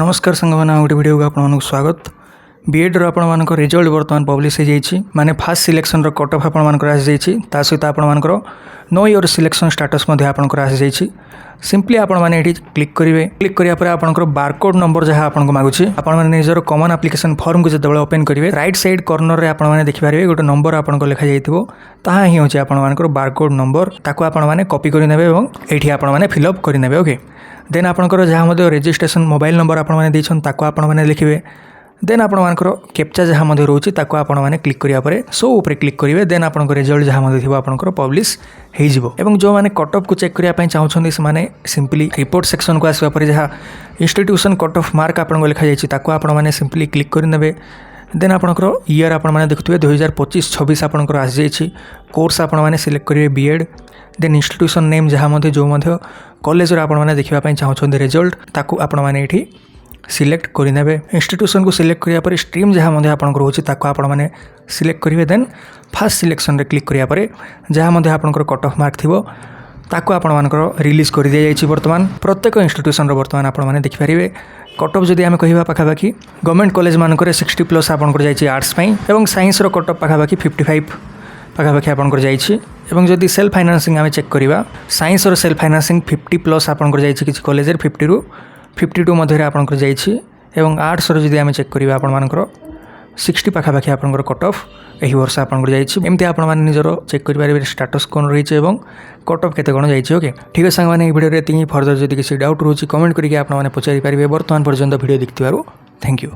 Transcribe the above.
नमस्कार सांगना गोटे वीडियो को आपको स्वागत। बीएड आपण रिजल्ट बर्तमान पब्लिश हो जाइए। माने फास्ट सिलेक्शन कट ऑफ आपर आसी जाइए। सहित आपर नो योर सिलेक्शन स्टाटस आपर आसी जाइए। सिंपली आपण मैंने क्लिक करेंगे। क्लिक करापर आपंकर बारकोड नंबर जहाँ आपको मागुची आपने निजर कमन एप्लिकेशन फॉर्म को जो ओपन करेंगे राइट साइड कॉर्नर रे आपने देखिपारे गोटे नंबर आपको लिखा जाइए। ताहा ही होची आपनकर बारकोड नंबर ताको आपण माने कॉपी करि नेबे एवं एठी आपण माने फिल अप करि नेबे। ओके देन आपनकर जहाँ मध्य रजिस्ट्रेशन मोबाइल नंबर आपण माने दैछन ताको आपण माने लिखिबे। देन आपनकर कैप्चा जहाँ मध्य रोची ताको आपण माने क्लिक करिया परे सो ऊपर क्लिक करेंगे। देन आपनकर रिजल्ट जहाँ मध्य थिबो आपनकर पब्लिश हो जिवो। एवं जो माने कट ऑफ को चेक करिया पय चाहुछन्ती से माने सिंपली रिपोर्ट सेक्शन को आसवा परे जहाँ इंस्टीट्यूशन कट ऑफ मार्क आपनको लिखा जाइए ताको आपण माने सिंपली क्लिक करि नेबे। देन आपनकर ईयर आपण माने देखुथिबे 2025-26 आपनकर आसी जाइए। कोर्स आपण माने सिलेक्ट करिवे बीएड। देन इंस्टीट्यूशन नेम जहाँ मध्य जो मध्य कॉलेज आपण माने देखिबा पय चाहुछन्ती रिजल्ट ताको आपण माने एठी सिलेक्ट करेंगे। इंस्टीट्यूशन को सिलेक्ट करिया परे स्ट्रीम जहाँ मध्य आपनकर होची ताको आपण माने सिलेक्ट करेंगे। देन फास्ट सिलेक्शन रे क्लिक करिया परे जहाँ मध्य आपनकर कट ऑफ मार्क थिबो ताको आपण मानकर रिलीज कर दिया जाइए। वर्तमान प्रत्येक इंस्टीट्यूशन रो वर्तमान आपण माने देखि पारिबे कट ऑफ जदि आमे कहिबा पाखापाखि गवर्नमेंट कॉलेज मानकर 60+ आपनकर जाइए आर्ट्स पई एवं साइंस रो कट ऑफ पाखापाखि 55 पाखापाखि आपनकर जाइए। एवं जदि सेल्फ फाइनान्सिंग आमे चेक करिबा साइंस रो सेल्फ फाइनान्सिंग 50+ आपनकर जाइए। किछि कॉलेज रे 50 रु 52 मध्य आपनकर जाइए। एवं आर्ट्स रो जदि आमे चेक करिबा आपण मानकर 60 पाखापाखि आपनकर कट ऑफ एही वर्ष आपनकर जाइए। एमती आपण माने निजरो चेक करि पारिबे स्टेटस कोन रहिছে एवं कट ऑफ केते कोन जाइए। ओके ठीक है सांग माने ए वीडियो रे तिनी फर्दर जदि किसी डाउट रोची कमेंट करिके आपण माने पचारि पारिबे। वर्तमान पर्यंत वीडियो देखथिबारु थैंक यू।